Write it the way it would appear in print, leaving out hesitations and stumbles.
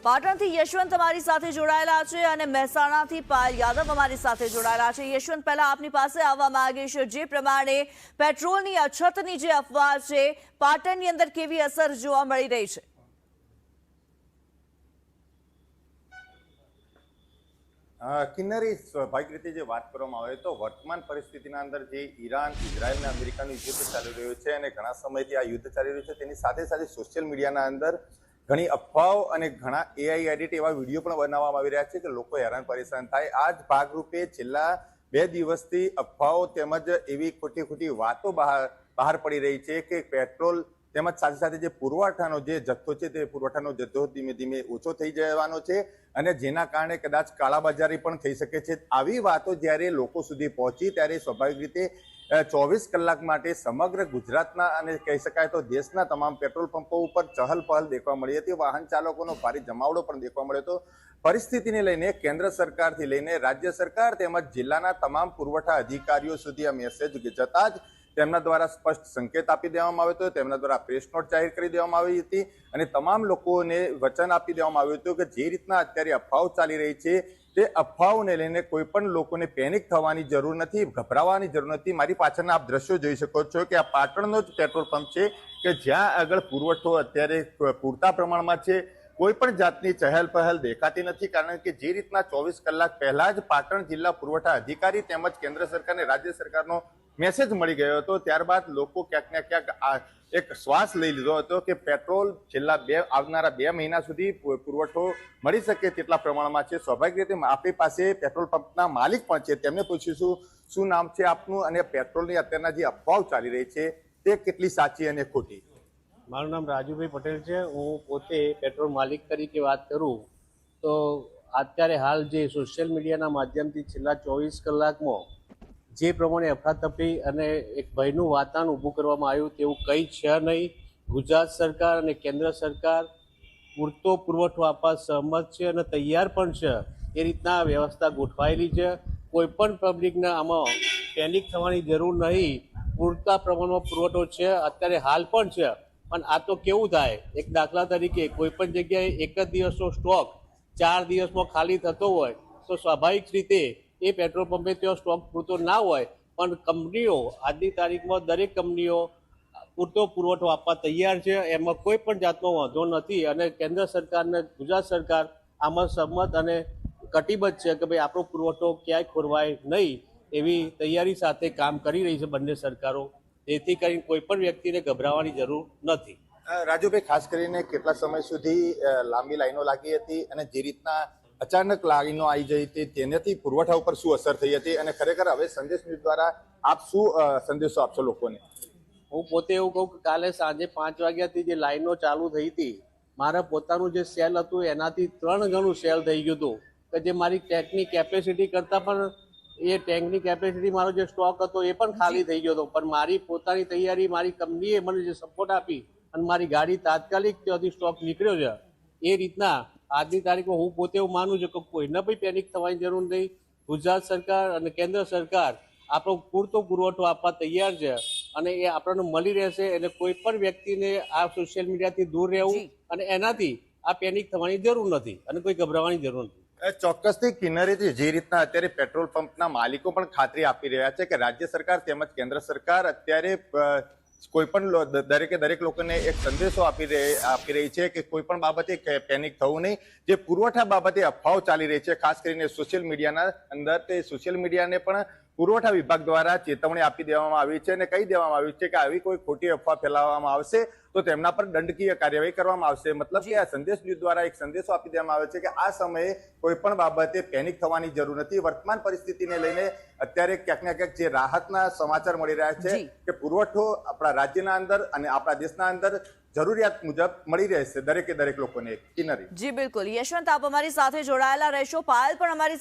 પાટણથી યશવંત અમારી સાથે જોડાયેલા છે અને મહેસાણાથી પાયલ યાદવ અમારી સાથે જોડાયેલા છે। યશવંત, પહેલા આપની પાસે આવવા માંગીશ, જે પ્રમાણે પેટ્રોલની અછતની જે અફવા છે, પાટણની અંદર કેવી અસર જોવા મળી રહી છે? કિન્નરી, સ્વાભાવિક રીતે જે વાત કરવામાં આવે તો વર્તમાન પરિસ્થિતિના અંદર જે ઈરાન, ઇઝરાયલ અને અમેરિકાનું યુદ્ધ ચાલી રહ્યું છે અને ઘણા સમયથી આ યુદ્ધ ચાલી રહ્યું છે, તેની સાથે સાથે સોશિયલ મીડિયાના અંદર ઘણી અફવાઓ અને ઘણા AI એડિટ એવા વિડીયો પણ બનાવવામાં આવી રહ્યા છે કે લોકો હેરાન પરેશાન થાય। આ જ ભાગરૂપે છેલ્લા 2 દિવસથી અફવાઓ તેમજ એવી ખોટી વાતો બહાર પડી રહી છે કે પેટ્રોલ તેમજ સાથે સાથે જે પુરવઠાનો જે જથ્થો છે તે પુરવઠાનો જથ્થો ધીમે ધીમે ઓછો થઈ જવાનો છે અને જેના કારણે કદાચ કાળાબજારી પણ થઈ શકે છે। આવી વાતો જ્યારે લોકો સુધી પહોંચી ત્યારે સ્વાભાવિક રીતે 24 કલાક માટે સમગ્ર ગુજરાતના અને કહી શકાય તો દેશના તમામ પેટ્રોલ પંપો ઉપર ચહલ પહલ દેખવા મળી હતી। વાહન ચાલકોનો ભારે જમાવડો પણ દેખવા મળ્યો હતો। પરિસ્થિતિને લઈને કેન્દ્ર સરકારથી લઈને રાજ્ય સરકાર તેમજ જિલ્લાના તમામ પુરવઠા અધિકારીઓ સુધી આ મેસેજ જતા જ તેમના દ્વારા સ્પષ્ટ સંકેત આપી દેવામાં આવ્યો હતો। તેમના દ્વારા પ્રેસ નોટ જાહેર કરી દેવામાં આવી હતી અને તમામ લોકોને વચન આપી દેવામાં આવ્યું હતું કે જે રીતના અત્યારે અફવાઓ ચાલી રહી છે તે અફવાઓને લઈને કોઈ પણ લોકોને પેનિક થવાની જરૂર નથી, ગભરાવાની જરૂર નથી। મારી પાછળના આપ દ્રશ્યો જોઈ શકો છો કે આ પાટણનો જ પેટ્રોલ પંપ છે કે જ્યાં આગળ પુરવઠો અત્યારે પૂરતા પ્રમાણમાં છે। કોઈ પણ જાતની ચહેલ પહેલ દેખાતી નથી કારણ કે જે રીતના 24 કલાક પહેલા જ પાટણ જિલ્લા પુરવઠા અધિકારી તેમજ કેન્દ્ર સરકાર અને રાજ્ય સરકારનો મેસેજ મળી ગયો હતો, ત્યારબાદ લોકો ક્યાંક ને ક્યાંક એક શ્વાસ લઈ લીધો હતો કે પેટ્રોલ આવનારા 2 મહિના સુધી પુરવઠો મળી શકે તેટલા પ્રમાણમાં છે। સ્વાભાવિક રીતે આપણી પાસે પેટ્રોલ પંપના માલિક પણ છે, તેમને પૂછીશું શું નામ છે આપનું અને પેટ્રોલની અત્યારના જે અફવાઓ ચાલી રહી છે તે કેટલી સાચી અને ખોટી? મારું નામ રાજુભાઈ પટેલ છે। હું પોતે પેટ્રોલ માલિક તરીકે વાત કરું તો અત્યારે હાલ જે સોશિયલ મીડિયાના માધ્યમથી છેલ્લા 24 કલાકમાં જે પ્રમાણે અફરાતફરી અને એક ભયનું વાતાવરણ ઊભું કરવામાં આવ્યું તેવું કંઈ છે નહીં। ગુજરાત સરકાર અને કેન્દ્ર સરકાર પૂરતો પુરવઠો આપવા સહમત છે અને તૈયાર પણ છે। એ રીતના વ્યવસ્થા ગોઠવાયેલી છે। કોઈ પણ પબ્લિકને આમાં પેનિક થવાની જરૂર નહીં। પૂરતા પ્રમાણમાં પુરવઠો છે, અત્યારે હાલ પણ છે। પણ આ તો કેવું થાય, એક દાખલા તરીકે કોઈ પણ જગ્યાએ એક જ દિવસનો સ્ટોક 4 દિવસમાં ખાલી થતો હોય તો સ્વાભાવિક રીતે એ પેટ્રોલ પંપે ત્યાં સ્ટોક પૂરતો ના હોય, પણ કંપનીઓ આજની તારીખમાં દરેક કંપનીઓ પૂરતો પુરવઠો આપવા તૈયાર છે। એમાં કોઈ પણ જાતનો વાંધો નથી અને કેન્દ્ર સરકાર અને ગુજરાત સરકાર આમાં સહમત અને કટિબદ્ધ છે કે ભાઈ આપણો પુરવઠો ક્યાંય ખોરવાય નહીં એવી તૈયારી સાથે કામ કરી રહી છે બંને સરકારો। જેથી કરીને કોઈ પણ વ્યક્તિને ગભરાવાની જરૂર નથી। રાજુભાઈ, ખાસ કરીને કેટલા સમય સુધી લાંબી લાઈનો લાગી હતી અને જે રીતના અચાનક લાઈનો આવી જઈ હતી તેનાથી પુરવઠા ઉપર શું અસર થઈ હતી અને ખરેખર હવે સંદેશ ન્યૂઝ દ્વારા આપ શું સંદેશો આપશો લોકોને? હું પોતે એવું કહું કે કાલે સાંજે 5 વાગ્યાથી જે લાઈનો ચાલુ થઈ હતી, મારા પોતાનું જે સેલ હતું એનાથી 3 ગણું સેલ થઈ ગયું હતું કે જે મારી ટેન્કની કેપેસિટી કરતાં પણ એ ટેન્કની કેપેસિટી મારો જે સ્ટોક હતો એ પણ ખાલી થઈ ગયો હતો। પણ મારી પોતાની તૈયારી, મારી કંપનીએ મને જે સપોર્ટ આપી અને મારી ગાડી તાત્કાલિક ત્યાંથી સ્ટોક નીકળ્યો છે। એ રીતના આજની તારીખમાં હું પોતે એવું માનું છું કે કોઈને પણ પેનિક થવાની જરૂર નહીં। ગુજરાત સરકાર અને કેન્દ્ર સરકાર આપણો પૂરતો પુરવઠો આપવા તૈયાર છે અને એ આપણને મળી રહેશે। એટલે કોઈ પણ વ્યક્તિને આ સોશિયલ મીડિયાથી દૂર રહેવું અને એનાથી આ પેનિક થવાની જરૂર નથી અને કોઈ ગભરાવાની જરૂર નથી। ચોક્કસથી કિન્નરીથી જે રીતના અત્યારે પેટ્રોલ પંપના માલિકો પણ ખાતરી આપી રહ્યા છે કે રાજ્ય સરકાર તેમજ કેન્દ્ર સરકાર અત્યારે કોઈ પણ દરેક લોકોને એક સંદેશો આપી રહી છે કે કોઈ પણ બાબતે પેનિક થવું નહીં। જે પુરવઠા બાબતે અફવાઓ ચાલી રહી છે ખાસ કરીને સોશિયલ મીડિયાના અંદર, તે સોશિયલ મીડિયાને પણ પુરવઠા વિભાગ દ્વારા ચેતવણી આપી દેવામાં આવી છે અને કહી દેવામાં આવ્યું છે કે આવી કોઈ ખોટી અફવા ફેલાવવામાં આવશે તો તેમના પર દંડકીય કાર્યવાહી કરવામાં આવશે। મતલબ કે આ સંદેશ ન્યૂઝ દ્વારા એક સંદેશો આપી દેવામાં આવ્યો છે કે આ સમયે કોઈ પણ બાબતે પેનિક થવાની જરૂર નથી। વર્તમાન પરિસ્થિતિને લઈને અત્યારે ક્યાંક ને ક્યાંક જે રાહતના સમાચાર મળી રહ્યા છે કે પુરવઠો આપણા રાજ્યના અંદર અને આપણા દેશના અંદર જરૂરિયાત મુજબ મળી રહેશે દરેક લોકોને। કિન્નરી, જી બિલકુલ યશવંત, આપ અમારી સાથે જોડાયેલા રહેશો। પાયલ પણ અમારી